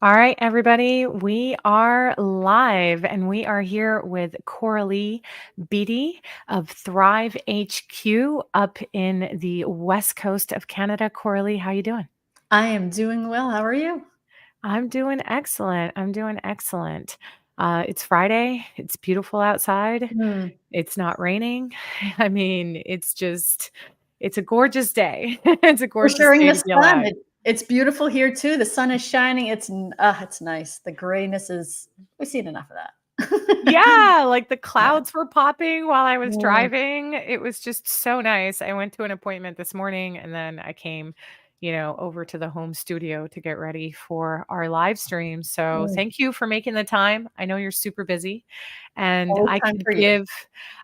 All right, everybody, we are live and we are here with Coralee Beatty of Thrive HQ up in the west coast of Canada. Coralee, how you doing? I am doing well. How are you? I'm doing excellent. I'm doing excellent. It's Friday. It's beautiful outside. Mm. It's not raining. I mean, it's a gorgeous day. It's a We're gorgeous sharing day the to be sun. alive. It's beautiful here too. The sun is shining. It's nice. The grayness is. We've seen enough of that. Yeah, like the Yeah. clouds were popping while I was Mm. driving. It was just so nice. I went to an appointment this morning and then I came, over to the home studio to get ready for our live stream. So Mm. thank you for making the time. I know you're super busy and Always time for you.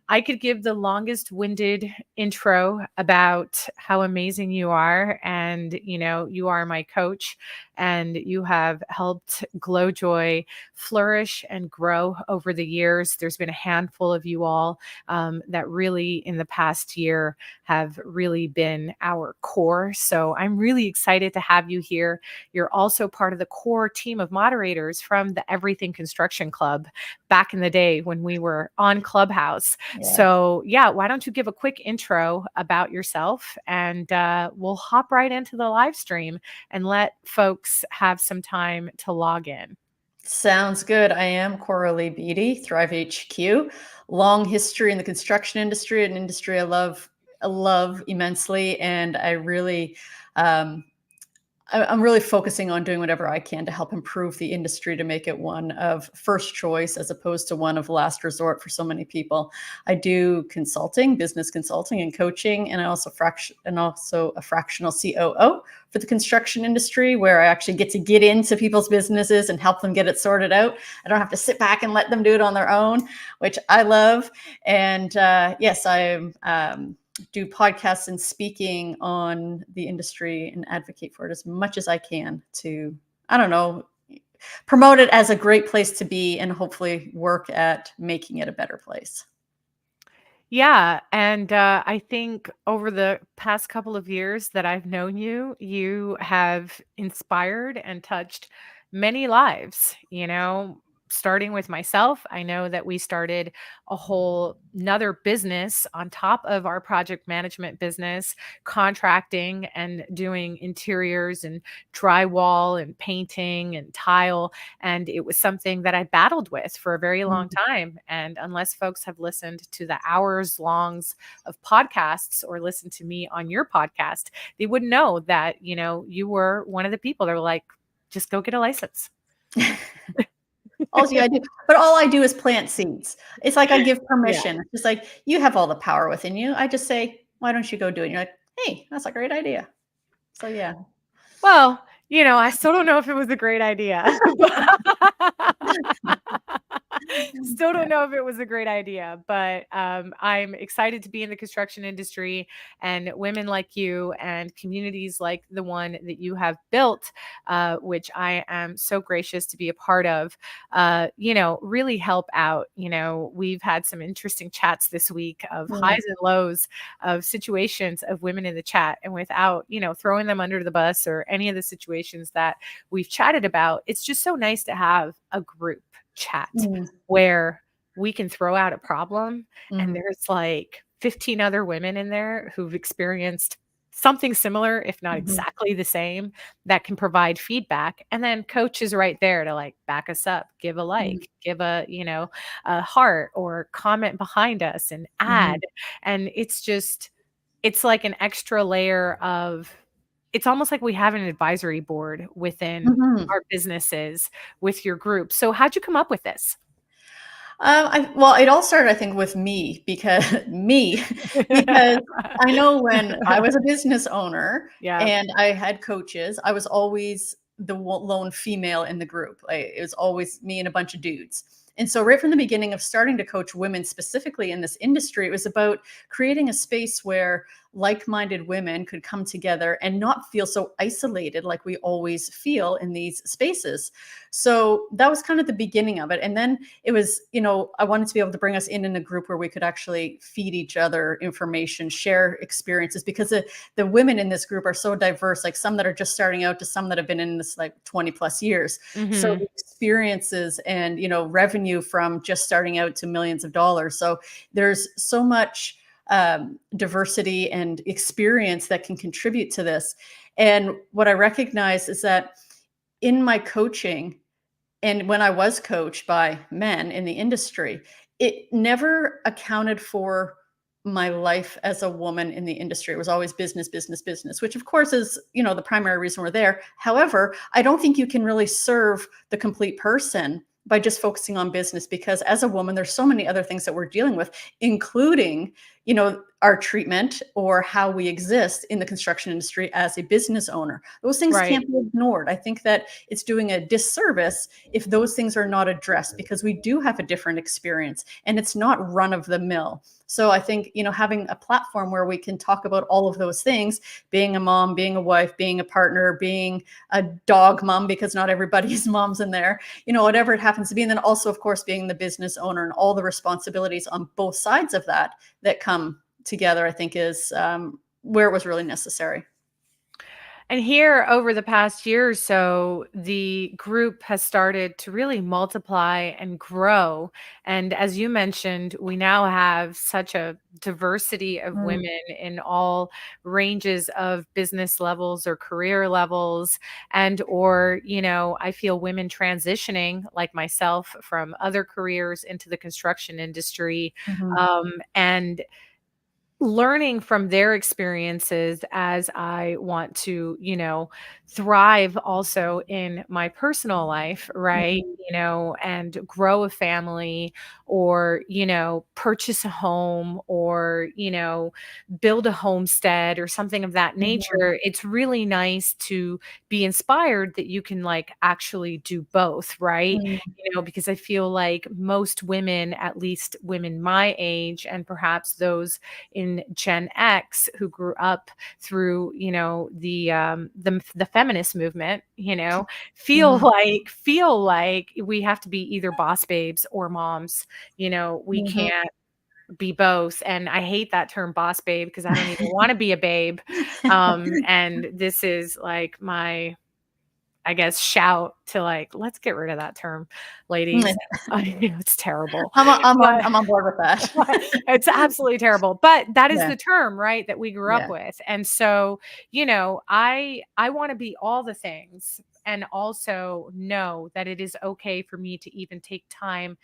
I could give the longest winded intro about how amazing you are and you are my coach and you have helped Glow Joy flourish and grow over the years. There's been a handful of you all that really, in the past year, have really been our core. So I'm really excited to have you here. You're also part of the core team of moderators from the Everything Construction Club back in the day when we were on Clubhouse. Yeah. So, yeah, why don't you give a quick intro about yourself and we'll hop right into the live stream and let folks have some time to log in. Sounds good. I am Coralee Beatty, Thrive HQ. Long history in the construction industry, an industry I love immensely, and um, I'm really focusing on doing whatever I can to help improve the industry to make it one of first choice as opposed to one of last resort for so many people. I do consulting, business consulting and coaching, and also a fractional COO for the construction industry, where I actually get into people's businesses and help them get it sorted out. I don't have to sit back and let them do it on their own, which I love. And yes, I do podcasts and speaking on the industry and advocate for it as much as I can to, I don't know, promote it as a great place to be and hopefully work at making it a better place. Yeah, and I think over the past couple of years that I've known you, you have inspired and touched many lives, starting with myself. I know that we started a whole another business on top of our project management business, contracting and doing interiors and drywall and painting and tile. And it was something that I battled with for a very long Mm. time. And unless folks have listened to the hours longs of podcasts or listened to me on your podcast, they would know that, you were one of the people that were like, just go get a license. All I do is plant seeds. It's like I give Yeah. permission. It's just like, you have all the power within you. I just say, why don't you go do it? And you're like, hey, that's a great idea. So yeah. Well, I still don't know if it was a great idea. Still don't Yeah. know if it was a great idea, but I'm excited to be in the construction industry and women like you and communities like the one that you have built, which I am so gracious to be a part of, really help out. We've had some interesting chats this week of Mm. highs and lows of situations of women in the chat. And without, throwing them under the bus or any of the situations that we've chatted about, it's just so nice to have a group chat Mm. where we can throw out a problem and Mhm. there's like 15 other women in there who've experienced something similar, if not Mhm. exactly the same, that can provide feedback. And then coach is right there to like back us up, give a Mhm. like, give a heart or comment behind us and add. Mhm. And it's like an extra layer of it's almost like we have an advisory board within Mhm. our businesses with your group. So how'd you come up with this? Well, it all started, I think, with me because I know when I was a business owner Yeah. and I had coaches, I was always the lone female in the group. It was always me and a bunch of dudes. And so right from the beginning of starting to coach women specifically in this industry, it was about creating a space where like-minded women could come together and not feel so isolated like we always feel in these spaces. So that was kind of the beginning of it. And then it was, I wanted to be able to bring us in a group where we could actually feed each other information, share experiences, because the women in this group are so diverse, like some that are just starting out to some that have been in this like 20 plus years. So Mhm. the experiences and, revenue from just starting out to millions of dollars. So there's so much diversity and experience that can contribute to this. And what I recognize is that in my coaching, and when I was coached by men in the industry, it never accounted for my life as a woman in the industry. It was always business, business, business, which of course is, the primary reason we're there. However, I don't think you can really serve the complete person by just focusing on business, because as a woman, there's so many other things that we're dealing with, including, our treatment or how we exist in the construction industry as a business owner. Those things Right. can't be ignored. I think that it's doing a disservice if those things are not addressed, because we do have a different experience and it's not run of the mill. So I think, having a platform where we can talk about all of those things, being a mom, being a wife, being a partner, being a dog mom, because not everybody's mom's in there, whatever it happens to be. And then also, of course, being the business owner and all the responsibilities on both sides of that come together, I think is where it was really necessary. And here over the past year or so, the group has started to really multiply and grow. And as you mentioned, we now have such a diversity of Mm, women in all ranges of business levels or career levels. And, or, I feel women transitioning like myself from other careers into the construction industry. mhm, And learning from their experiences as I want to, thrive also in my personal life, right? mhm, And grow a family or, purchase a home or, build a homestead or something of that mhm, nature. It's really nice to be inspired that you can like actually do both, right? mhm, Because I feel like most women, at least women my age, and perhaps those in Gen X who grew up through, the feminist movement, mhm, feel like we have to be either boss babes or moms. We mhm. can't be both. And I hate that term boss babe because I don't even want to be a babe. And this is like my, I guess, shout to like, let's get rid of that term, ladies. I know it's terrible, but I'm on board with that. it's absolutely terrible, but that is Yeah, the term, right, that we grew up yeah. with. And so, I wanna be all the things and also know that it is okay for me to even take time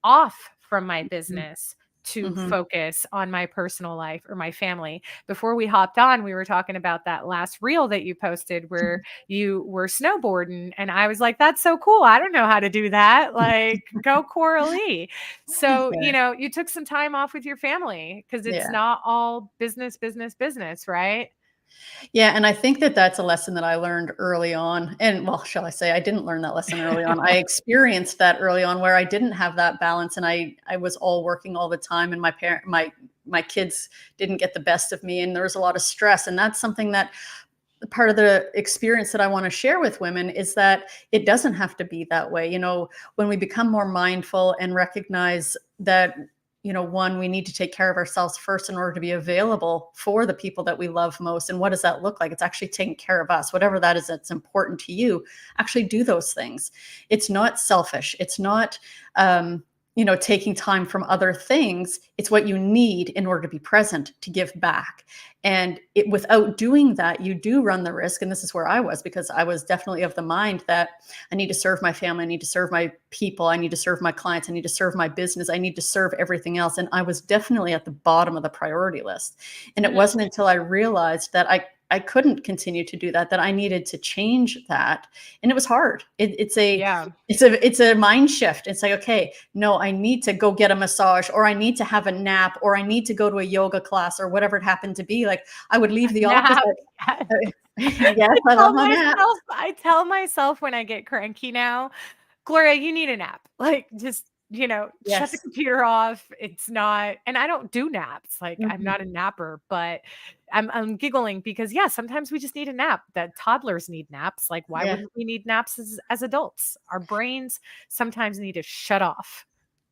off from my Mhm, business to mhm. focus on my personal life or my family. Before we hopped on, we were talking about that last reel that you posted where you were snowboarding. And I was like, that's so cool. I don't know how to do that. Like, go Coralee. So, Yeah, you took some time off with your family because it's yeah. not all business, business, business, right? Yeah, and I think that that's a lesson that I learned early on, and well, shall I say, I didn't learn that lesson early on. I experienced that early on where I didn't have that balance, and I was all working all the time, and my kids didn't get the best of me, and there was a lot of stress, and that's something that part of the experience that I want to share with women is that it doesn't have to be that way. When we become more mindful and recognize that, one, we need to take care of ourselves first in order to be available for the people that we love most. And what does that look like? It's actually taking care of us, whatever that is that's important to you. Actually do those things. It's not selfish. It's not, taking time from other things. It's what you need in order to be present, to give back. And without doing that, you do run the risk. And this is where I was, because I was definitely of the mind that I need to serve my family. I need to serve my people. I need to serve my clients. I need to serve my business. I need to serve everything else. And I was definitely at the bottom of the priority list. And it Mm, wasn't until I realized that I couldn't continue to do that, that I needed to change that. And it was hard. yeah. It's a mind shift. It's like, okay, no, I need to go get a massage, or I need to have a nap, or I need to go to a yoga class, or whatever it happened to be. Like I would leave the office Nap. like, yes, I love my nap. I tell myself when I get cranky now, Gloria, you need a nap. Like, just, shut the Yes. computer off. It's not, and I don't do naps. Like, I'm Mhm. not a napper, but I'm giggling because yeah, sometimes we just need a nap. That toddlers need naps. Like, why Yeah. wouldn't we need naps as adults? Our brains sometimes need to shut off.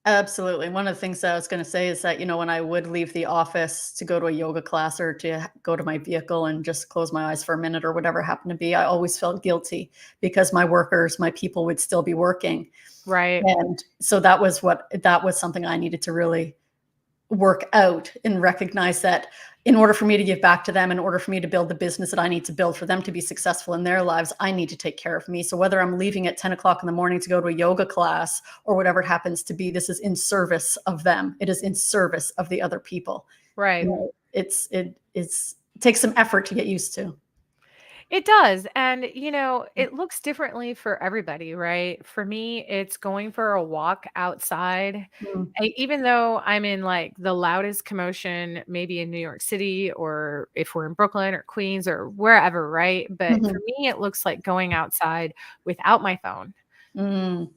Absolutely. One of the things that I was gonna say is that, when I would leave the office to go to a yoga class or to go to my vehicle and just close my eyes for a minute or whatever happened to be, I always felt guilty because my people would still be working. Right. And so that was something I needed to really work out and recognize that in order for me to give back to them, in order for me to build the business that I need to build for them to be successful in their lives, I need to take care of me. So whether I'm leaving at 10 o'clock in the morning to go to a yoga class or whatever it happens to be, this is in service of them. It is in service of the other people. Right. It takes some effort to get used to. It does. And, it looks differently for everybody, right? For me, it's going for a walk outside. Mm, Even though I'm in like the loudest commotion, maybe in New York City, or if we're in Brooklyn or Queens or wherever, right? But for mhm, me, it looks like going outside without my phone mm,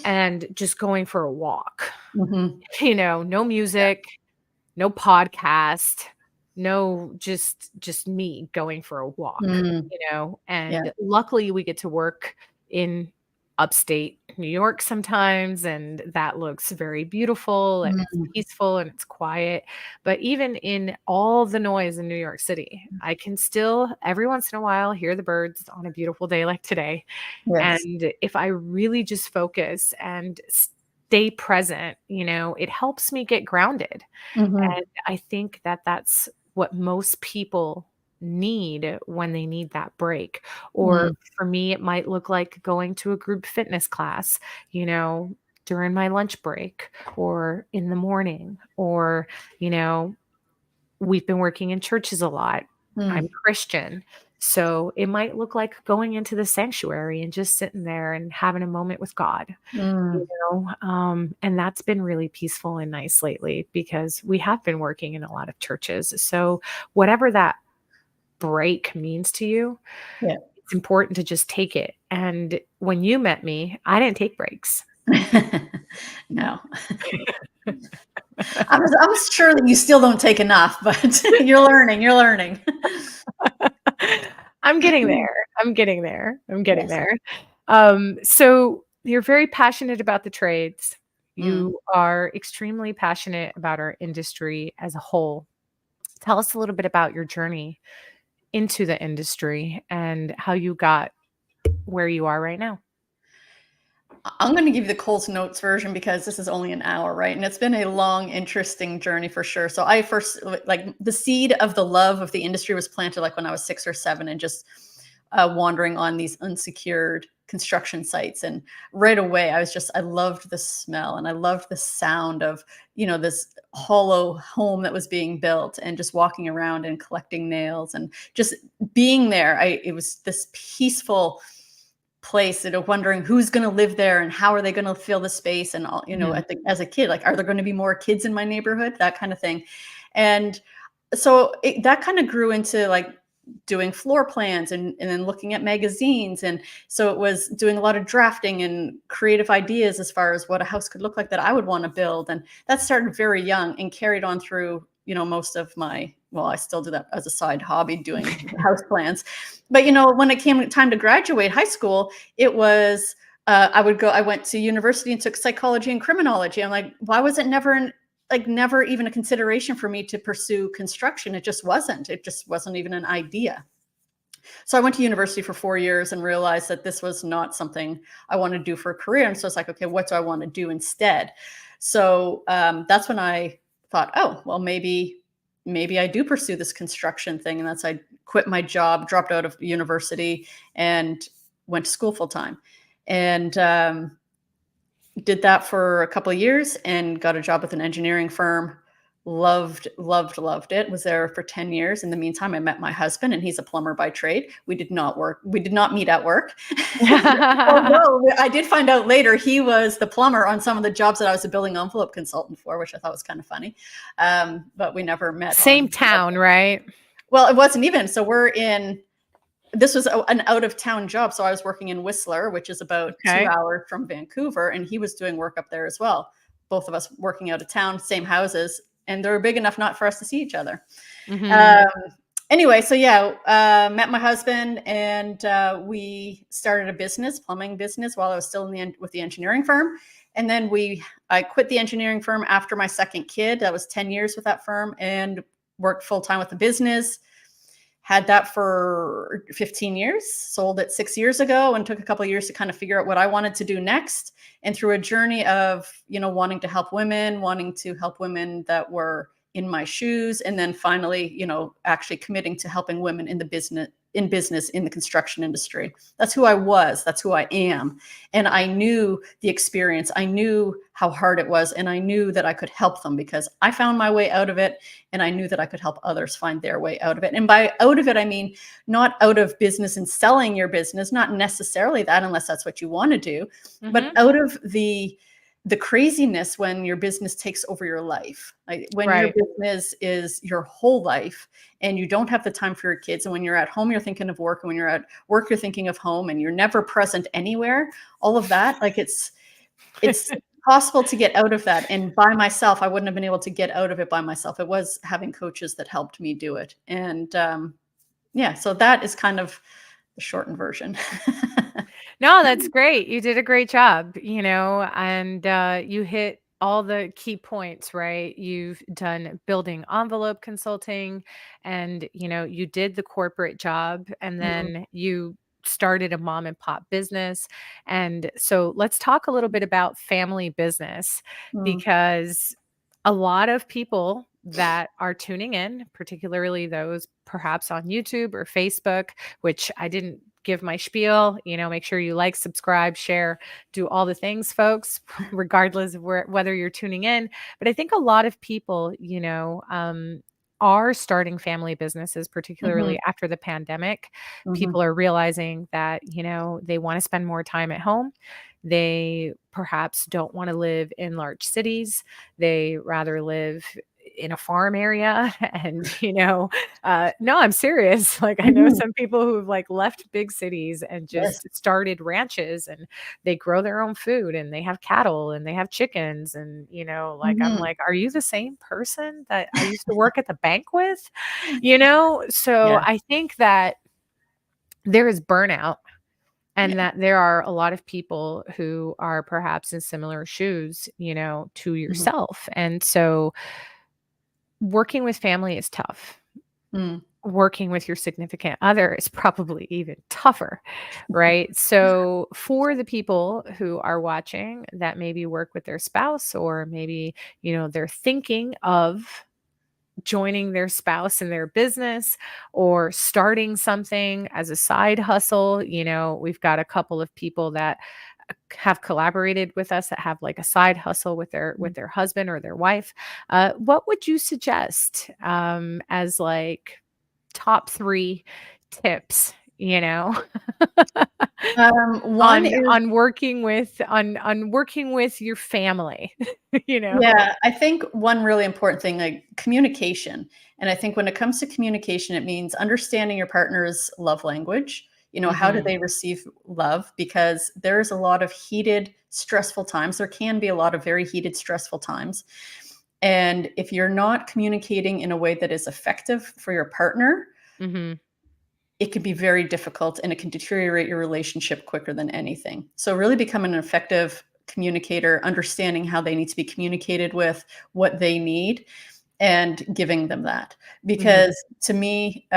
and just going for a walk. mhm. No Yeah. music, no podcast, no, just me going for a walk, Mm, yeah. and luckily we get to work in upstate New York sometimes, and that looks very beautiful and it's Mm, peaceful and it's quiet. But even in all the noise in New York City, I can still every once in a while hear the birds on a beautiful day like today. yes. And if I really just focus and stay present, it helps me get grounded. Mhm, And I think that that's what most people need when they need that break. Or mm, for me, it might look like going to a group fitness class, you know, during my lunch break or in the morning. Or, you know, we've been working in churches a lot. I'm mm, Christian. So it might look like going into the sanctuary and just sitting there and having a moment with God, mm. and that's been really peaceful and nice lately because we have been working in a lot of churches. So whatever that break means to you, Yeah. it's important to just take it. And when you met me, I didn't take breaks. No. I'm sure that you still don't take enough, but you're learning. I'm getting there. I'm getting there. I'm getting Yes. there. So you're very passionate about the trades. Mm. You are extremely passionate about our industry as a whole. Tell us a little bit about your journey into the industry and how you got where you are right now. I'm gonna give you the Coles Notes version because this is only an hour, right? And it's been a long, interesting journey for sure. So I first like the seed of the love of the industry was planted like when I was 6 or 7 and just wandering on these unsecured construction sites. And right away, I loved the smell and I loved the sound of, this hollow home that was being built and just walking around and collecting nails and just being there. It was this peaceful place, wondering who's going to live there and how are they going to fill the space and all, Mhm. as a kid, like, are there going to be more kids in my neighborhood? That kind of thing. And so that kind of grew into like doing floor plans and then looking at magazines. And so it was doing a lot of drafting and creative ideas as far as what a house could look like that I would want to build. And that started very young and carried on through, most of my, well, I still do that as a side hobby, doing house plans. But, when it came time to graduate high school, it was, I went to university and took psychology and criminology. I'm like, why was it never even a consideration for me to pursue construction? It just wasn't even an idea. So I went to university for 4 years and realized that this was not something I wanted to do for a career. And so it's like, okay, what do I want to do instead? So that's when I thought, oh, well, maybe I do pursue this construction thing. And I quit my job, dropped out of university, and went to school full time. And did that for a couple of years and got a job with an engineering firm. Loved it. Was there for 10 years. In the meantime, I met my husband and he's a plumber by trade. We did not meet at work. Although I did find out later he was the plumber on some of the jobs that I was a building envelope consultant for, which I thought was kind of funny. But we never met Same on. town, right? Well, it wasn't even. So this was an out of town job. So I was working in Whistler, which is about two Okay. hours from Vancouver, and he was doing work up there as well. both of us working out of town, same houses, and they were big enough not for us to see each other. Mhm. Um, anyway, so yeah, met my husband, and we started a business, plumbing business, while I was still with the engineering firm. And then I quit the engineering firm after my second kid. That was 10 years with that firm, and worked full time with the business. Had that for 15 years, sold it 6 years ago, and took a couple of years to kind of figure out what I wanted to do next. And through a journey of, wanting to help women, that were in my shoes, and then finally, actually committing to helping women in business in the construction industry. That's who I was. That's who I am. And I knew the experience. I knew how hard it was, and I knew that I could help them because I found my way out of it, and I knew that I could help others find their way out of it. And by out of it, I mean not out of business and selling your business, not necessarily that, unless that's what you want to do, but Mhm. out of the craziness when your business takes over your life. Like when your Right. business is your whole life, and you don't have the time for your kids, and when you're at home you're thinking of work, and when you're at work you're thinking of home, and you're never present anywhere, all of that, like it's possible to get out of that. And by myself, I wouldn't have been able to get out of it by myself. It was having coaches that helped me do it. And yeah, so that is kind of the shortened version. No, that's great. You did a great job, and you hit all the key points, right? You've done building envelope consulting, and you did the corporate job, and Mhm, then you started a mom and pop business. And so let's talk a little bit about family business, mhm, because a lot of people that are tuning in, particularly those perhaps on YouTube or Facebook, which I didn't give my spiel, make sure you like, subscribe, share, do all the things, folks, regardless of whether you're tuning in. But I think a lot of people, are starting family businesses, mhm, particularly after the pandemic. mhm, People are realizing that, they want to spend more time at home. They perhaps don't want to live in large cities. They rather live in a farm area. And, no, I'm serious. Like, I know mhm. some people who've like left big cities and Yes. just started ranches, and they grow their own food, and they have cattle, and they have chickens. And, like, I'm Mhm. like, are you the same person that I used to work at the bank with? So Yeah. I think that there is burnout, and Yeah. that there are a lot of people who are perhaps in similar shoes, to Mhm. yourself. And so working with family is tough. Mm. Working with your significant other is probably even tougher, right? So, for the people who are watching that maybe work with their spouse, or maybe, they're thinking of joining their spouse in their business or starting something as a side hustle, we've got a couple of people that have collaborated with us that have like a side hustle with their husband or their wife. What would you suggest as like top 3 tips, One on is, working with your family, you know? yeah, I think one really important thing, like communication. And I think when it comes to communication, it means understanding your partner's love language. How do Mhm. they receive love? Because there's a lot of heated, stressful times. There can be a lot of very heated, stressful times. And if you're not communicating in a way that is effective for your partner, Mhm. it can be very difficult, and it can deteriorate your relationship quicker than anything. So really becoming an effective communicator, understanding how they need to be communicated with, what they need, and giving them that. Mhm. Because to me,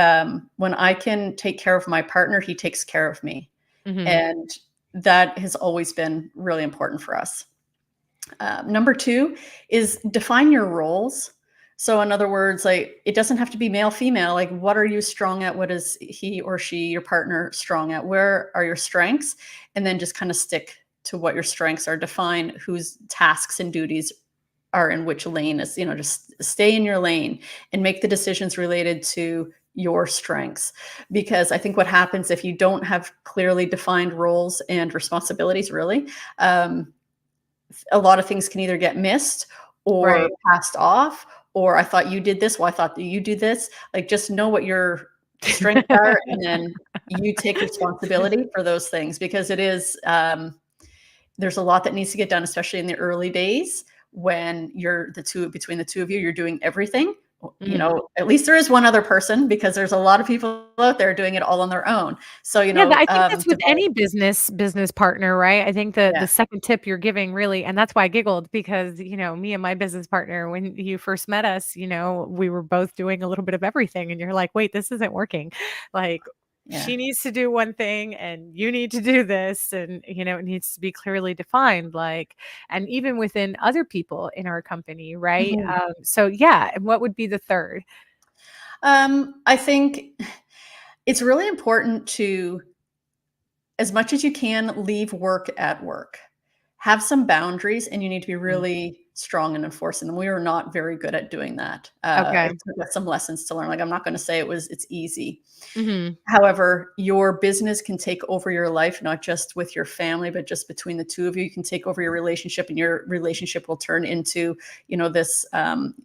when I can take care of my partner, he takes care of me. Mhm. And that has always been really important for us. Number two is define your roles. So, in other words, like it doesn't have to be male, female. Like, what are you strong at? What is he or she, your partner, strong at? Where are your strengths? And then just kind of stick to what your strengths are. Define whose tasks and duties are in which lane. Is, just stay in your lane and make the decisions related to your strengths. Because I think what happens if you don't have clearly defined roles and responsibilities, really, a lot of things can either get missed or Right. passed off, or I thought you did this, well, I thought that you do this. Like, just know what your strengths are, and then you take responsibility for those things, because it is, there's a lot that needs to get done, especially in the early days when you're between the two of you, you're doing everything. Mhm. At least there is one other person, because there's a lot of people out there doing it all on their own. So, Yeah, I think that's with develop, any business partner, right? I think the yeah, second tip you're giving really, and that's why I giggled because, me and my business partner, when you first met us, we were both doing a little bit of everything and you're like, "Wait, this isn't working." Like, yeah. she needs to do one thing and you need to do this, and, it needs to be clearly defined, like, and even within other people in our company, right? Mhm. So yeah, and what would be the third? I think it's really important to, as much as you can, leave work at work. Have some boundaries, and you need to be Mm, really strong in enforcing them. We were not very good at doing that. okay. It took us some lessons to learn. Like, I'm not going to say it's easy. Mhm. However, your business can take over your life, not just with your family, but just between the two of you. You can take over your relationship, and your relationship will turn into, this,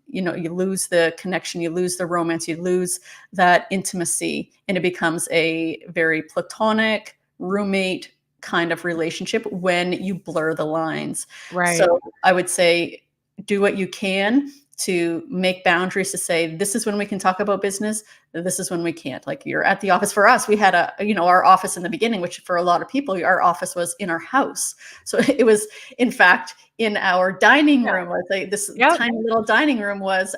you lose the connection, you lose the romance, you lose that intimacy, and it becomes a very platonic roommate kind of relationship when you blur the lines. Right. So I would say, do what you can to make boundaries, to say, this is when we can talk about business, this is when we can't. Like, you're at the office. For us, we had our office in the beginning, which for a lot of people, our office was in our house. So it was, in fact, in our dining Yeah. room. Let's say this Yep. tiny little dining room was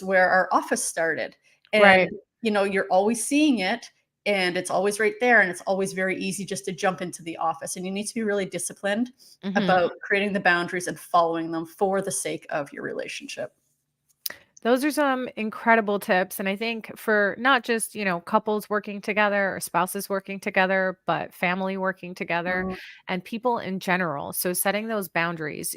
where our office started. And Right. you're always seeing it, and it's always right there, and it's always very easy just to jump into the office. And you need to be really disciplined Mhm. about creating the boundaries and following them for the sake of your relationship. Those are some incredible tips. And I think for not just, couples working together or spouses working together, but family working together Mm, and people in general. So setting those boundaries,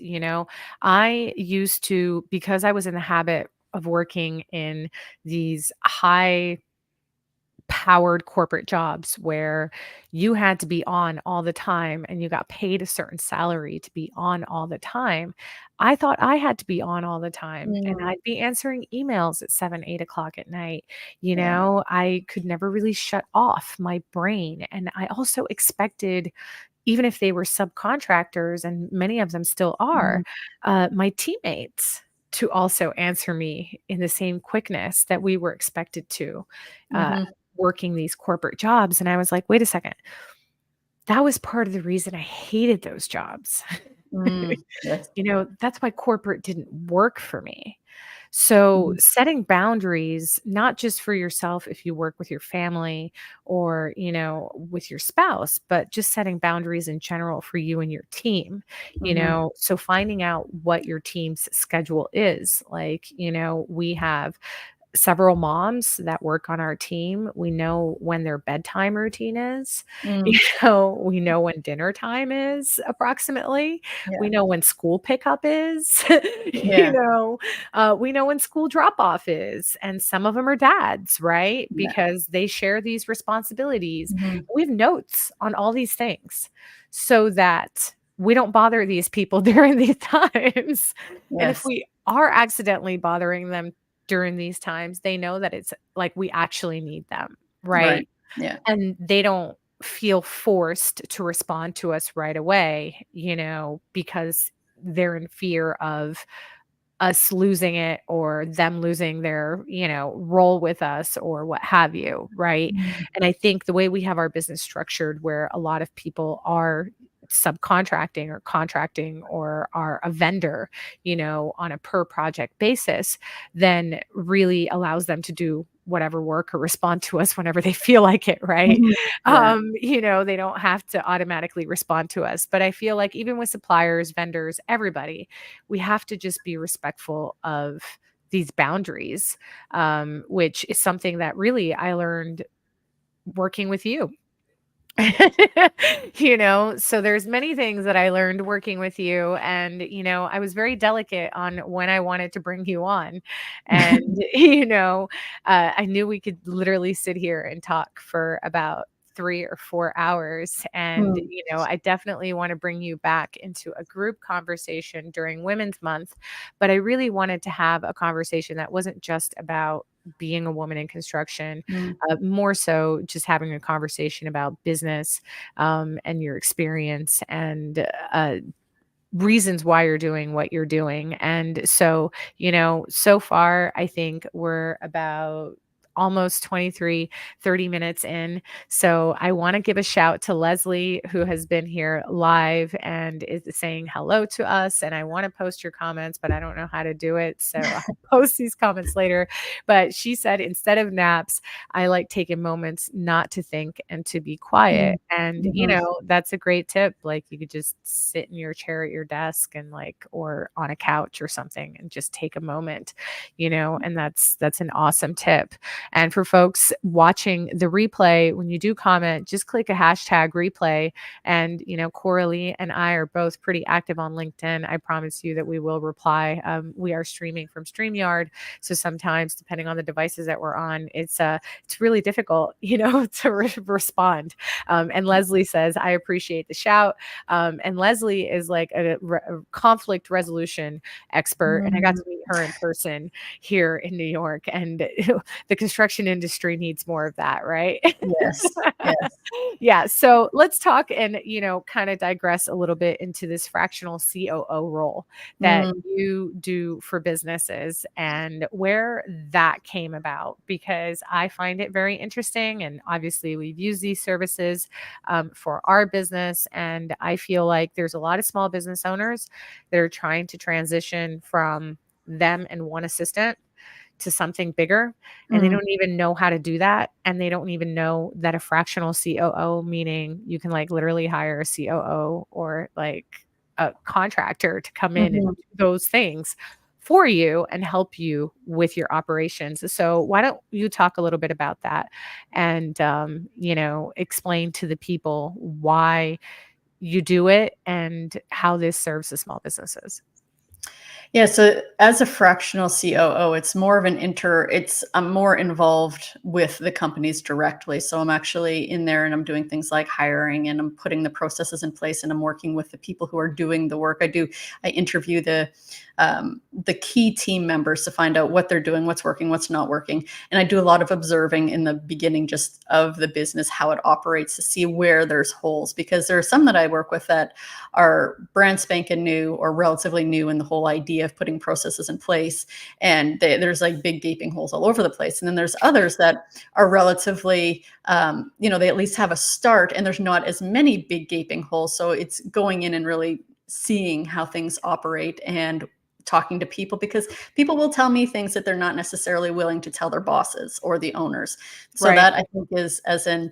I used to, because I was in the habit of working in these high powered corporate jobs where you had to be on all the time and you got paid a certain salary to be on all the time. I thought I had to be on all the time and mm, I'd be answering emails at 7, 8 o'clock at night. yeah. I could never really shut off my brain. And I also expected, even if they were subcontractors, and many of them still are, Mhm, my teammates to also answer me in the same quickness that we were expected to, uh, mhm, working these corporate jobs. And I was like, wait a second, that was part of the reason I hated those jobs. yes. That's why corporate didn't work for me. So, Mhm, setting boundaries, not just for yourself if you work with your family or, with your spouse, but just setting boundaries in general for you and your team, mhm, So, finding out what your team's schedule is. Like, we have several moms that work on our team. We know when their bedtime routine is. mm, We know when dinner time is approximately. We yeah, know when school pickup is. yeah, We know when school drop off is. And some of them are dads, right? yeah. Because they share these responsibilities. Mhm, We have notes on all these things so that we don't bother these people during these times. And if yes, we are accidentally bothering them during these times, they know that it's like we actually need them, right, right? yeah, And they don't feel forced to respond to us right away, because they're in fear of us losing it or them losing their, role with us or what have you, right? mm, And I think the way we have our business structured where a lot of people are subcontracting or contracting or are a vendor, on a per project basis, then really allows them to do whatever work or respond to us whenever they feel like it, right? mhm, yeah, They don't have to automatically respond to us. But I feel like even with suppliers, vendors, everybody, we have to just be respectful of these boundaries, which is something that really I learned working with you. So there's many things that I learned working with you, and I was very delicate on when I wanted to bring you on. And I knew we could literally sit here and talk for about 3 or 4 hours. And mm, I definitely want to bring you back into a group conversation during Women's Month, but I really wanted to have a conversation that wasn't just about being a woman in construction, mm, more so just having a conversation about business, and your experience and reasons why you're doing what you're doing. And so, so far, I think we're about almost 23, 30 minutes in. So I want to give a shout to Leslie, who has been here live and is saying hello to us. And I want to post your comments, but I don't know how to do it. So I'll post these comments later. But she said, instead of naps, I like taking moments not to think and to be quiet. And, Mhm. that's a great tip. Like, you could just sit in your chair at your desk and or on a couch or something and just take a moment, and that's an awesome tip. And for folks watching the replay, when you do comment, just click a hashtag replay. And, Coralee and I are both pretty active on LinkedIn. I promise you that we will reply. We are streaming from StreamYard. So sometimes, depending on the devices that we're on, it's really difficult, to respond. And Leslie says, I appreciate the shout. And Leslie is like a conflict resolution expert. And I got to Mm. meet her in person here in New York. And the construction industry needs more of that, right? Yes. Yes. Yeah. So let's talk and, kind of digress a little bit into this fractional COO role that Mm. you do for businesses and where that came about, because I find it very interesting. And obviously, we've used these services for our business. And I feel like there's a lot of small business owners that are trying to transition from them and one assistant to something bigger, and they Mm. don't even know how to do that, and they don't even know that a fractional COO, meaning you can literally hire a COO or a contractor to come in and Mhm. do those things for you and help you with your operations. So why don't you talk a little bit about that and explain to the people why you do it and how this serves the small businesses? Yeah, so as a fractional COO, it's more of an I'm more involved with the companies directly. So I'm actually in there and I'm doing things like hiring and I'm putting the processes in place and I'm working with the people who are doing the work. I interview the key team members to find out what they're doing, what's working, what's not working. And I do a lot of observing in the beginning just of the business, how it operates, to see where there's holes, because there are some that I work with that are brand spanking new or relatively new in the whole idea of putting processes in place. And there's like big gaping holes all over the place. And then there's others that are relatively, they at least have a start and there's not as many big gaping holes. So it's going in and really seeing how things operate and talking to people, because people will tell me things that they're not necessarily willing to tell their bosses or the owners. So Right. that, I think, is as an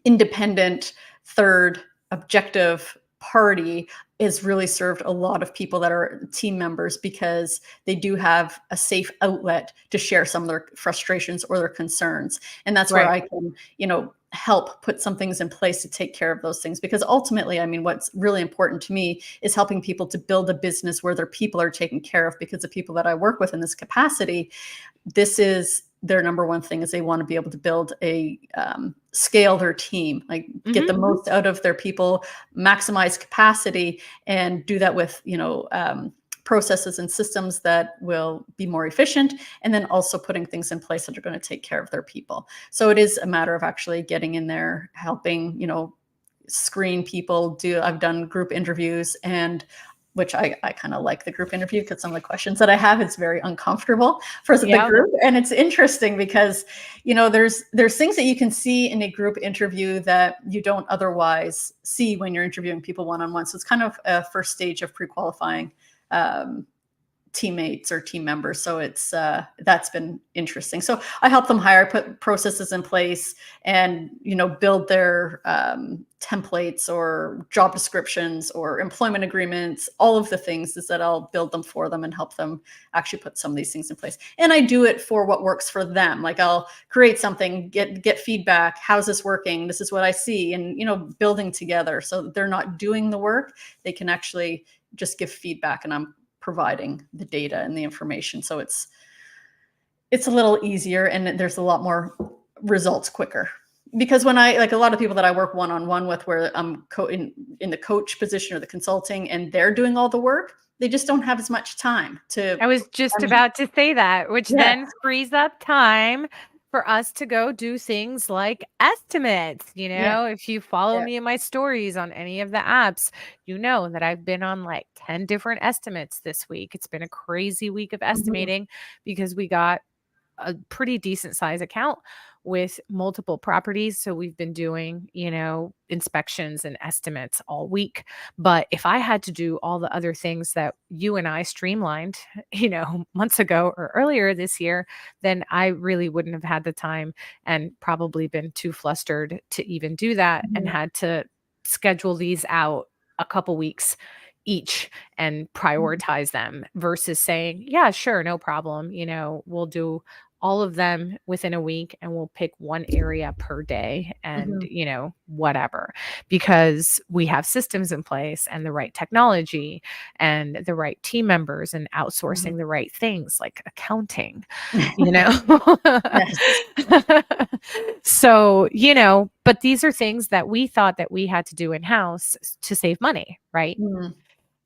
independent third objective party, is really served a lot of people that are team members, because they do have a safe outlet to share some of their frustrations or their concerns. And that's where Right. I can, help put some things in place to take care of those things. Because ultimately, I mean, what's really important to me is helping people to build a business where their people are taken care of, because the people that I work with in this capacity, this is their number one thing, is they want to be able to build scale their team, like get Mhm. the most out of their people, maximize capacity, and do that with, processes and systems that will be more efficient, and then also putting things in place that are going to take care of their people. So it is a matter of actually getting in there, helping, screen people. I've done group interviews, and which I kind of like the group interview, because some of the questions that I have, it's very uncomfortable for the Yeah. group. And it's interesting because, there's things that you can see in a group interview that you don't otherwise see when you're interviewing people one-on-one. So it's kind of a first stage of pre-qualifying teammates or team members. So it's that's been interesting. So I help them hire, put processes in place, and build their templates or job descriptions or employment agreements. All of the things is that I'll build them for them and help them actually put some of these things in place. And I do it for what works for them. Like, I'll create something, get feedback. How's this working? This is what I see. And building together, so they're not doing the work. They can actually just give feedback, and I'm providing the data and the information. So it's a little easier, and there's a lot more results quicker. Because when I, like, a lot of people that I work one-on-one with, where I'm in the coach position or the consulting, and they're doing all the work, they just don't have as much time to. I was just I mean, about to say that, which yeah, then frees up time for us to go do things like estimates. Yeah. If you follow Yeah. me in my stories on any of the apps, you know that I've been on like 10 different estimates this week. It's been a crazy week of Mhm. estimating because we got a pretty decent size account with multiple properties. So we've been doing, inspections and estimates all week. But if I had to do all the other things that you and I streamlined, months ago or earlier this year, then I really wouldn't have had the time and probably been too flustered to even do that and Mhm. had to schedule these out a couple weeks each and Mhm. prioritize them versus saying, yeah, sure, no problem. We'll do all of them within a week and we'll pick one area per day and, Mhm. whatever, because we have systems in place and the right technology and the right team members and Mhm. outsourcing the right things like accounting, you know? Yes. So, but these are things that we thought that we had to do in house to save money, right? Mhm.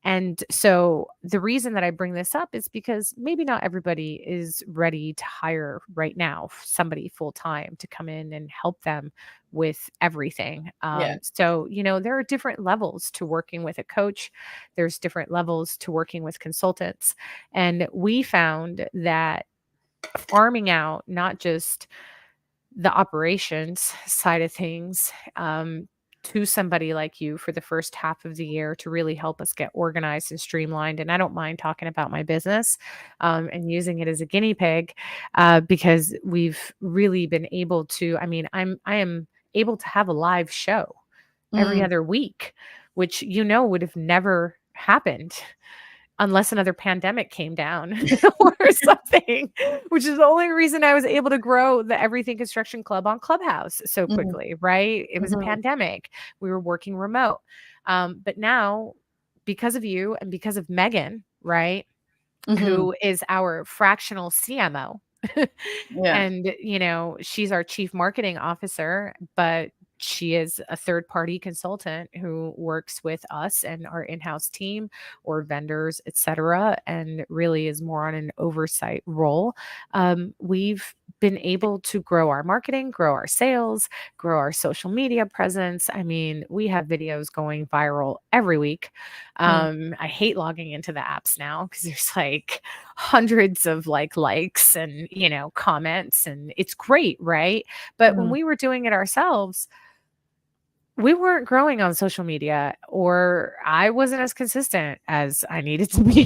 And so the reason that I bring this up is because maybe not everybody is ready to hire right now somebody full time to come in and help them with everything. Yeah. So, there are different levels to working with a coach, there's different levels to working with consultants. And we found that farming out not just the operations side of things to somebody like you for the first half of the year to really help us get organized and streamlined. And I don't mind talking about my business and using it as a guinea pig because we've really been able to. I mean, I am able to have a live show every Mm. other week, which would have never happened unless another pandemic came down or something, which is the only reason I was able to grow the Everything Construction Club on Clubhouse so Mhm. quickly, right? It was a Mhm. pandemic. We were working remote. But now, because of you and because of Megan, right, Mhm. who is our fractional CMO, Yeah. and, she's our chief marketing officer, but she is a third party consultant who works with us and our in-house team or vendors, etc., and really is more on an oversight role. We've been able to grow our marketing, grow our sales, grow our social media presence. I mean, we have videos going viral every week. Mm. I hate logging into the apps now because there's like hundreds of likes and, comments, and it's great, right? But when Mhm. we were doing it ourselves, we weren't growing on social media, or I wasn't as consistent as I needed to be,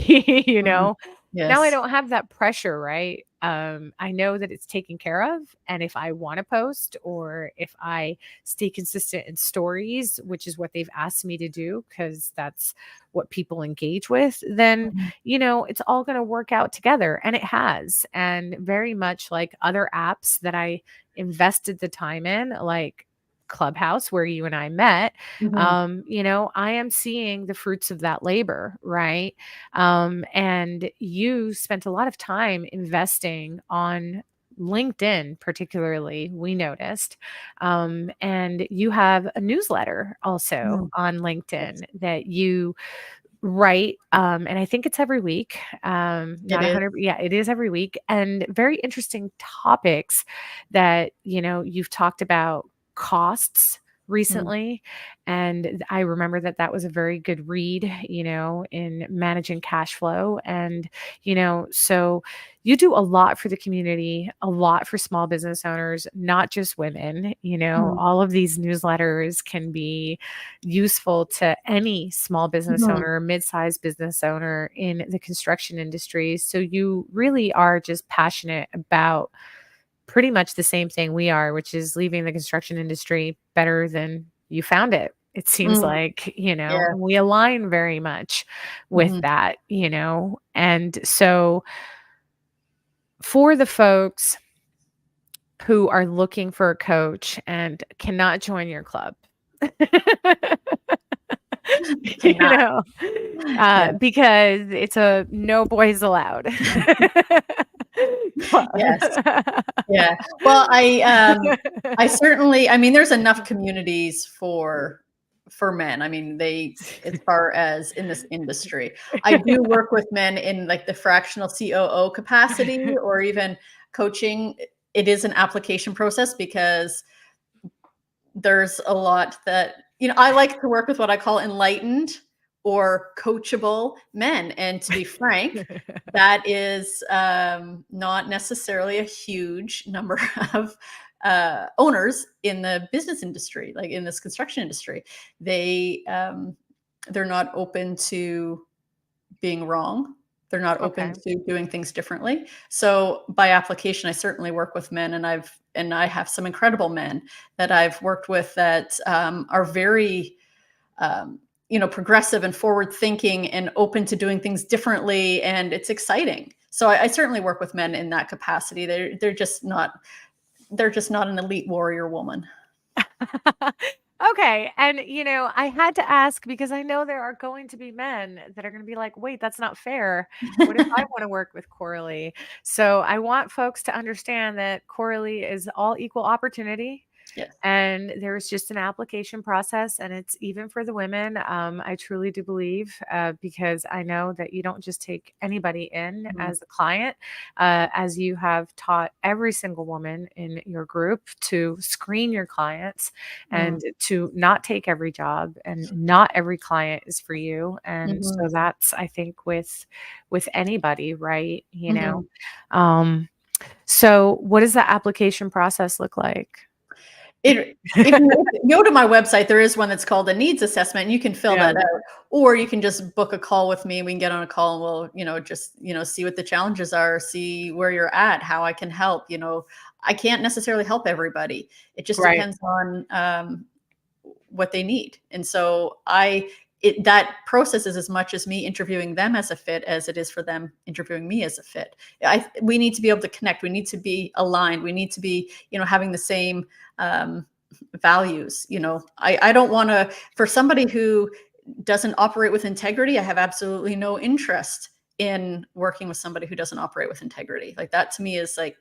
Mhm. Now I Yes. don't have that pressure, right? I know that it's taken care of. And if I want to post or if I stay consistent in stories, which is what they've asked me to do, because that's what people engage with, then, Mhm. it's all going to work out together. And it has. And very much like other apps that I invested the time in, like Clubhouse, where you and I met, Mhm. I am seeing the fruits of that labor, right? And you spent a lot of time investing on LinkedIn, particularly, we noticed. And you have a newsletter also Mhm. on Yes. LinkedIn that you write. And I think it's every week. It Not is. 100. Yeah, it is every week. And very interesting topics that, you've talked about costs Mm. recently. And I remember that that was a very good read, in managing cash flow. And, so you do a lot for the community, a lot for small business owners, not just women. Mhm. All of these newsletters can be useful to any small business Mhm. owner, mid-sized business owner in the construction industry. So you really are just passionate about pretty much the same thing we are, which is leaving the construction industry better than you found it. It seems Mm. like, Yeah. and we align very much with Mhm. that. And so for the folks who are looking for a coach and cannot join your club, you Cannot. know, Yeah. because it's a no boys allowed club. Yes. Yeah. Well, I certainly, I mean, there's enough communities for men. I mean, as far as in this industry, I do work with men in like the fractional COO capacity or even coaching. it is an application process because there's a lot that, I like to work with what I call enlightened or coachable men. And to be frank, that is not necessarily a huge number of owners in the business industry, like in this construction industry. They're not open to being wrong. They're not open Okay. to doing things differently. So by application, I certainly work with men, and I have some incredible men that I've worked with that are very progressive and forward thinking and open to doing things differently, and it's exciting. So I certainly work with men in that capacity. They're just not an elite warrior woman. Okay. And, I had to ask because I know there are going to be men that are going to be like, wait, that's not fair. What if I want to work with Coralee? So I want folks to understand that Coralee is all equal opportunity. Yes. And there's just an application process, and it's even for the women. I truly do believe, because I know that you don't just take anybody in Mhm. as a client, as you have taught every single woman in your group to screen your clients Mm. and to not take every job, and not every client is for you. And so Mhm. that's, I think, with anybody, right? Mhm. Um, so what does the application process look like? It if you go to my website, there is one that's called a needs assessment, and you can fill Yeah. that out, or you can just book a call with me. We can get on a call, and we'll, just, see what the challenges are, see where you're at, how I can help. I can't necessarily help everybody. It just Right. depends on what they need. And so that process is as much as me interviewing them as a fit as it is for them interviewing me as a fit. We need to be able to connect. We need to be aligned. We need to be, having the same um, values. I don't want to, for somebody who doesn't operate with integrity, I have absolutely no interest in working with somebody who doesn't operate with integrity. Like that to me is like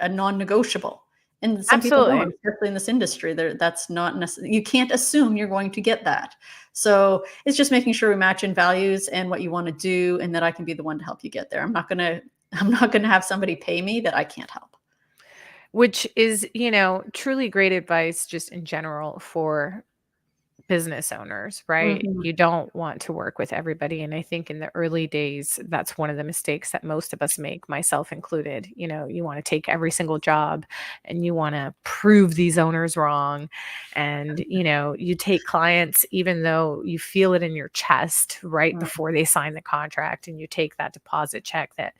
a non-negotiable. And some people Absolutely. don't, especially in this industry. That's not necessary. You can't assume you're going to get that. So it's just making sure we match in values and what you want to do, and that I can be the one to help you get there. I'm not gonna have somebody pay me that I can't help. Which is, truly great advice just in general for business owners, right? Mhm. You don't want to work with everybody. And I think in the early days, that's one of the mistakes that most of us make, myself included. You want to take every single job and you want to prove these owners wrong. And, you take clients, even though you feel it in your chest right Mm. before they sign the contract, and you take that deposit check that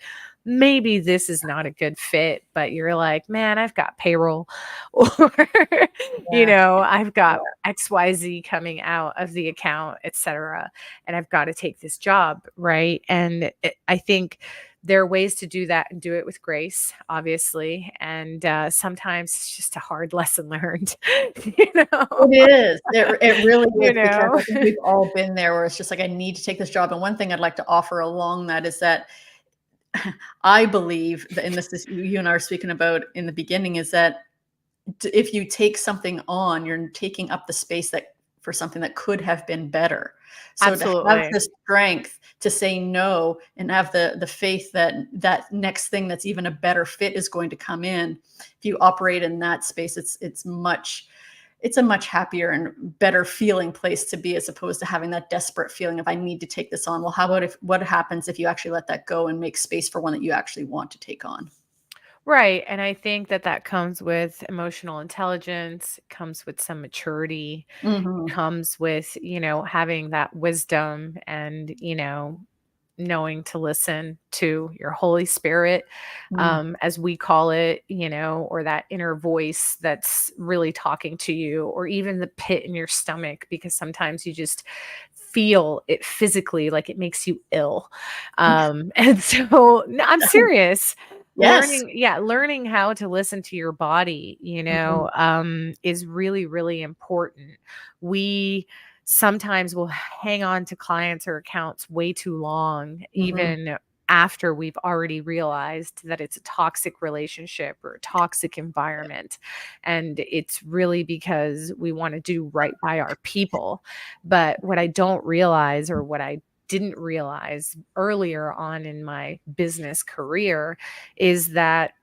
maybe this is not a good fit, but you're like, man, I've got payroll, or, Yeah. I've got XYZ coming out of the account, etc. And I've got to take this job, right? And I think there are ways to do that and do it with grace, obviously. And sometimes it's just a hard lesson learned, you know, It is. It really you is, because know. I think we've all been there where it's just like, I need to take this job. And one thing I'd like to offer along that is that I believe that, and this is you and I are speaking about in the beginning, is that if you take something on, you're taking up the space that for something that could have been better. So to have Absolutely. the strength to say no, and have the faith that that next thing that's even a better fit is going to come in. If you operate in that space, it's a much happier and better feeling place to be, as opposed to having that desperate feeling of, I need to take this on. Well, how about what happens if you actually let that go and make space for one that you actually want to take on? Right. And I think that that comes with emotional intelligence, it comes with some maturity, Mhm. comes with, having that wisdom and, knowing to listen to your Holy Spirit, Mm. as we call it, or that inner voice that's really talking to you, or even the pit in your stomach, because sometimes you just feel it physically, like it makes you ill. And so, no, I'm serious. Yes. Learning how to listen to your body, Mhm. is really, really important. We sometimes will hang on to clients or accounts way too long, Mhm. even after we've already realized that it's a toxic relationship or a toxic environment. And it's really because we want to do right by our people. But what I don't realize, or what I didn't realize earlier on in my business career, is that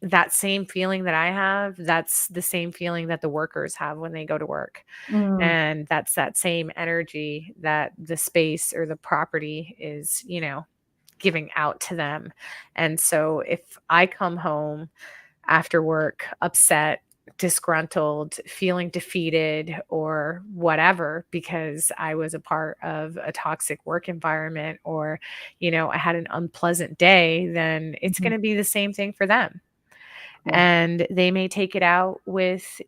that same feeling that I have, that's the same feeling that the workers have when they go to work. Mm, And that's that same energy that the space or the property is, giving out to them. And so if I come home after work upset, disgruntled, feeling defeated, or whatever, because I was a part of a toxic work environment, or, I had an unpleasant day, then it's going mhm. to be the same thing for them. Yeah. And they may take it out with,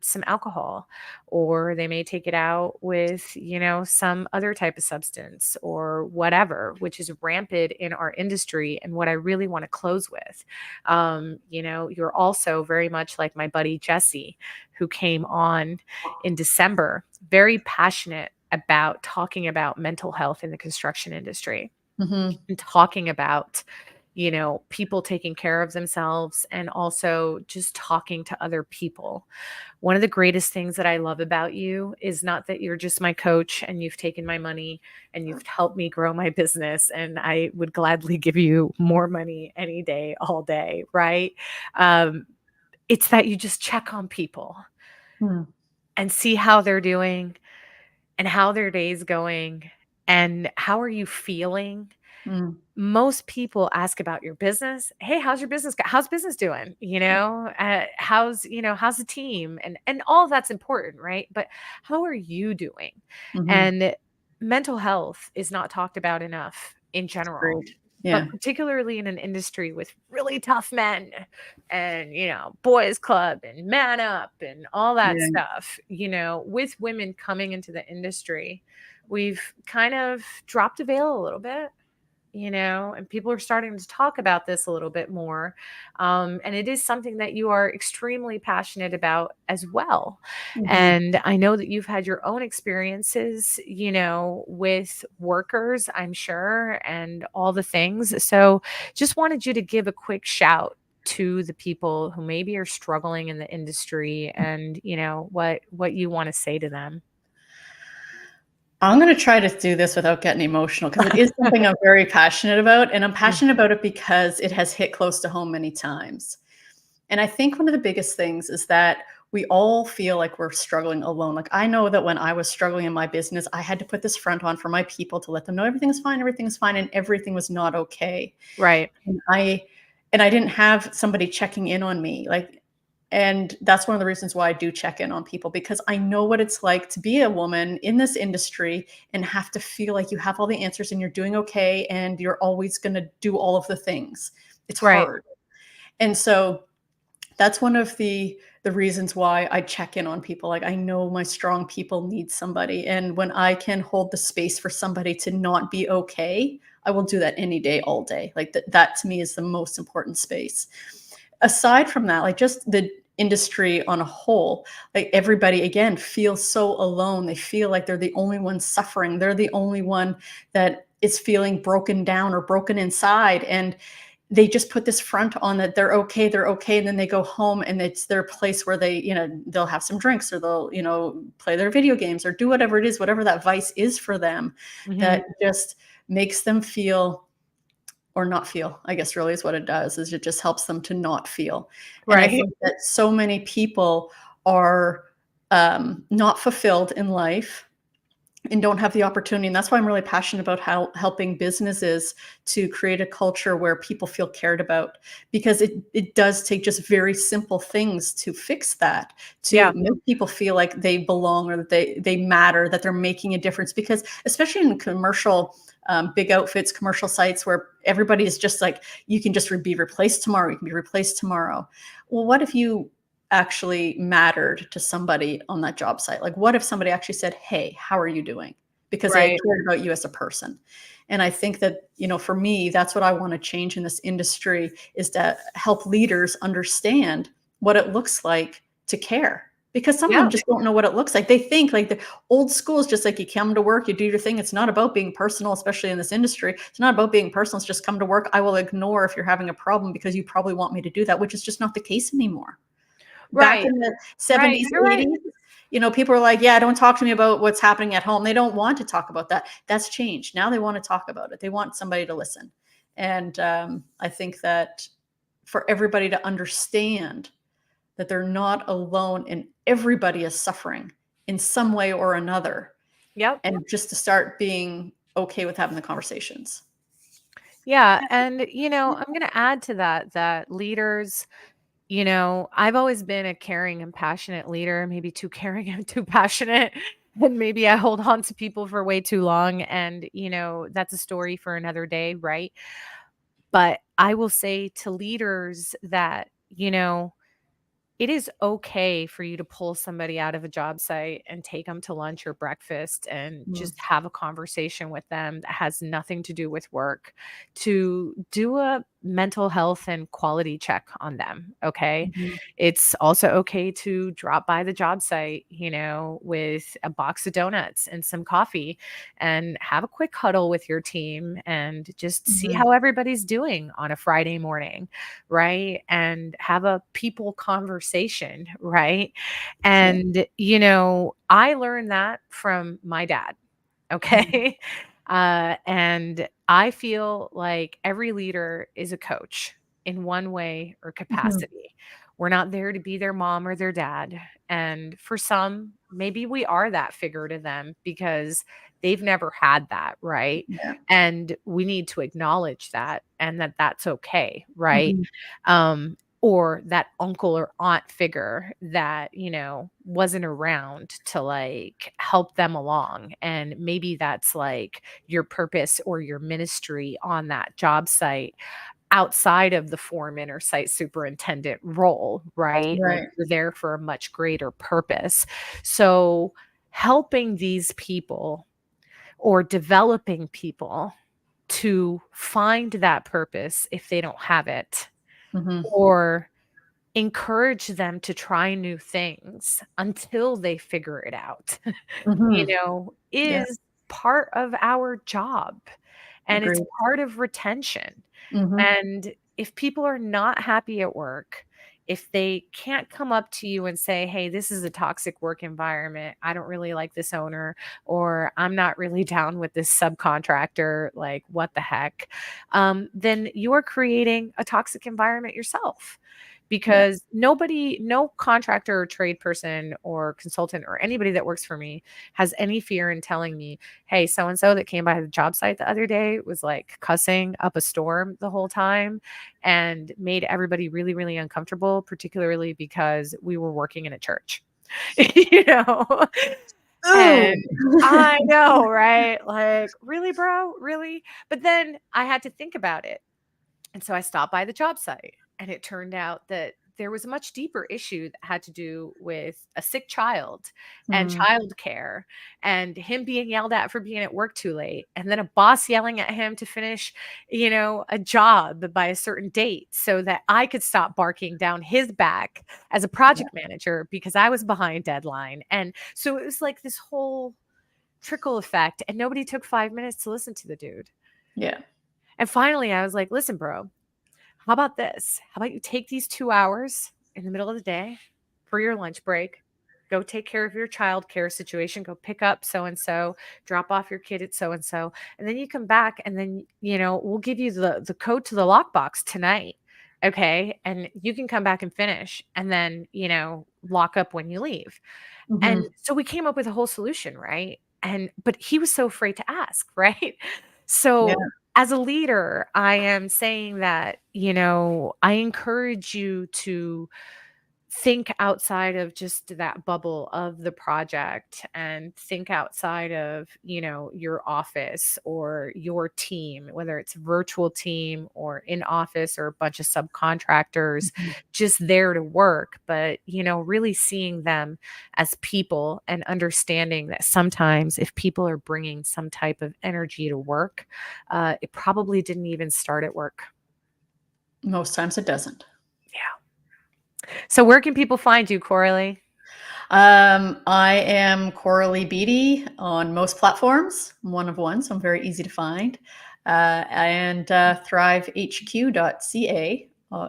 some alcohol, or they may take it out with, some other type of substance or whatever, which is rampant in our industry. And what I really want to close with, you're also very much like my buddy Jesse, who came on in December, very passionate about talking about mental health in the construction industry Mhm. and talking about, people taking care of themselves and also just talking to other people. One of the greatest things that I love about you is not that you're just my coach and you've taken my money and you've helped me grow my business, and I would gladly give you more money any day, all day, right? Um, it's that you just check on people Mm, and see how they're doing and how their day's going and how are you feeling. mm, Most people ask about your business. Hey, how's your business? How's business doing? How's the team? And all that's important, right? But how are you doing? mhm. And mental health is not talked about enough in general, Great. but Yeah. particularly in an industry with really tough men and, boys club and man up and all that Yeah. stuff, with women coming into the industry, we've kind of dropped a veil a little bit, and people are starting to talk about this a little bit more. And it is something that you are extremely passionate about as well. Mhm. And I know that you've had your own experiences, with workers, I'm sure, and all the things. So just wanted you to give a quick shout to the people who maybe are struggling in the industry and, what you want to say to them. I'm gonna try to do this without getting emotional because it is something I'm very passionate about, and I'm passionate about it because it has hit close to home many times. And I think one of the biggest things is that we all feel like we're struggling alone. Like, I know that when I was struggling in my business, I had to put this front on for my people to let them know everything is fine, and everything was not okay. Right. And I didn't have somebody checking in on me, like, and that's one of the reasons why I do check in on people, because I know what it's like to be a woman in this industry and have to feel like you have all the answers and you're doing okay and you're always going to do all of the things. It's Right. hard. And so that's one of the reasons why I check in on people. Like, I know my strong people need somebody, and when I can hold the space for somebody to not be okay, I will do that any day, all day. Like, that to me is the most important space. Aside from that, like, just the industry on a whole, like, everybody again feels so alone. They feel like they're the only one suffering. They're the only one that is feeling broken down or broken inside, and they just put this front on that they're okay, and then they go home and it's their place where they, they'll have some drinks, or they'll, play their video games or do whatever it is, whatever that vice is for them, Mhm. that just makes them feel, or not feel, I guess really is what it does, is it just helps them to not feel. And I Right. think that so many people are not fulfilled in life and don't have the opportunity. And that's why I'm really passionate about how helping businesses to create a culture where people feel cared about, because it does take just very simple things to fix that, to Yeah. make people feel like they belong, or that they matter, that they're making a difference. Because especially in commercial, big outfits, commercial sites where everybody is just like, you can just be replaced tomorrow, you can be replaced tomorrow. Well, what if you actually mattered to somebody on that job site? Like, what if somebody actually said, "Hey, how are you doing?" Because they Right. cared about you as a person. And I think that, for me, that's what I want to change in this industry, is to help leaders understand what it looks like to care. Because some of them Yeah. just don't know what it looks like. They think like the old school is just like, you come to work, you do your thing. It's not about being personal, especially in this industry. It's not about being personal. It's just come to work. I will ignore if you're having a problem because you probably want me to do that, which is just not the case anymore. Back Right. in the Right. 70s, You're right. 80s, people are like, "Yeah, don't talk to me about what's happening at home." They don't want to talk about that. That's changed. Now they want to talk about it. They want somebody to listen. And I think that for everybody to understand that they're not alone and everybody is suffering in some way or another. Yep. And just to start being okay with having the conversations. Yeah. And, I'm going to add to that, that leaders, I've always been a caring and passionate leader, maybe too caring and too passionate. And maybe I hold on to people for way too long. And, that's a story for another day. Right. But I will say to leaders that, it is okay for you to pull somebody out of a job site and take them to lunch or breakfast and Mm, just have a conversation with them that has nothing to do with work, to do a mental health and quality check on them. Okay. mhm, It's also okay to drop by the job site, with a box of donuts and some coffee and have a quick huddle with your team and just see mhm, how everybody's doing on a Friday morning, right? And have a people conversation, right? yeah, And, I learned that from my dad. mhm, Okay. And I feel like every leader is a coach in one way or mhm, capacity. We're not there to be their mom or their dad. And for some, maybe we are that figure to them because they've never had that. Right. yeah, And we need to acknowledge that and that that's okay. Right. mhm, Or that uncle or aunt figure that, wasn't around to like help them along. And maybe that's like your purpose or your ministry on that job site outside of the foreman or site superintendent role, right? Like right, you're there for a much greater purpose. So helping these people or developing people to find that purpose if they don't have it, mhm, or encourage them to try new things until they figure it out, mhm, yeah, is part of our job, and it's agreed, part of retention. mhm, And if people are not happy at work, if they can't come up to you and say, "Hey, this is a toxic work environment. I don't really like this owner," or "I'm not really down with this subcontractor, like what the heck?" Then you are creating a toxic environment yourself. yeah, Because nobody, no contractor or trade person or consultant or anybody that works for me has any fear in telling me, "Hey, so and so that came by the job site the other day was like cussing up a storm the whole time and made everybody really, really uncomfortable, particularly because we were working in a church." you know? ooh, And I know, right? Like, really, bro? Really? But then I had to think about it. And so I stopped by the job site, and it turned out that there was a much deeper issue that had to do with a sick child and mm, childcare, and him being yelled at for being at work too late, and then a boss yelling at him to finish, a job by a certain date so that I could stop barking down his back as a yeah, project manager because I was behind deadline. And so it was like this whole trickle effect, and nobody took 5 minutes to listen to the dude. yeah, And finally, I was like, "Listen, bro, how about this? How about you take these 2 hours in the middle of the day for your lunch break, go take care of your childcare situation, go pick up so and so, drop off your kid at so and then you come back and then, we'll give you the code to the lockbox tonight, okay? And you can come back and finish and then, lock up when you leave." And mhm, so we came up with a whole solution, right? But he was so afraid to ask, right? yeah, So as a leader, I am saying that, I encourage you to think outside of just that bubble of the project and think outside of, your office or your team, whether it's virtual team or in office or a bunch of subcontractors mhm, just there to work, but, really seeing them as people and understanding that sometimes if people are bringing some type of energy to work, it probably didn't even start at work. most times it doesn't. Yeah. So where can people find you, Coralie? I am Coralee Beatty on most platforms. I'm one of one, so I'm very easy to find. And thrivehq.ca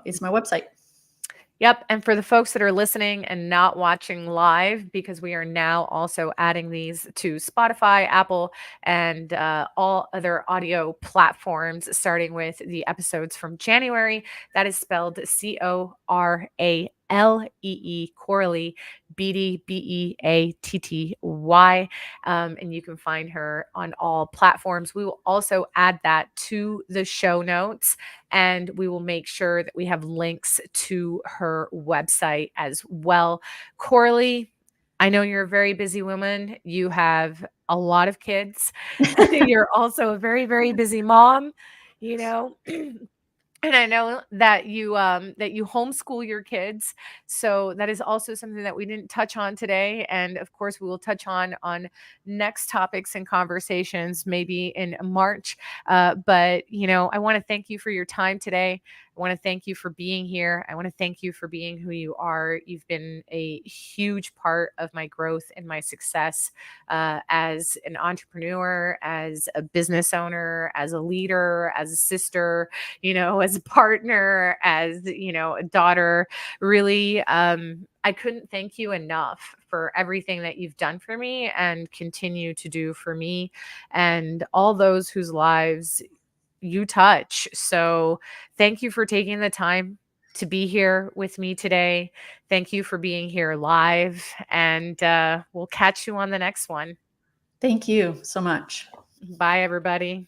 is my website. Yep. And for the folks that are listening and not watching live, because we are now also adding these to Spotify, Apple, and all other audio platforms, starting with the episodes from January. That is spelled Coralee, Coralee Beatty, Beatty. And you can find her on all platforms. We will also add that to the show notes, and we will make sure that we have links to her website as well. Coralee, I know you're a very busy woman. You have a lot of kids. You're also a very, very busy mom, you know. And I know that you homeschool your kids, so that is also something that we didn't touch on today, and of course we will touch on next topics and conversations maybe in March. But I want to thank you for your time today. I want to thank you for being here. I want to thank you for being who you are. You've been a huge part of my growth and my success as an entrepreneur, as a business owner, as a leader, as a sister, as a partner, as, a daughter. Really, I couldn't thank you enough for everything that you've done for me and continue to do for me and all those whose lives you touch. So thank you for taking the time to be here with me today. Thank you for being here live, and we'll catch you on the next one. Thank you so much. Bye, everybody.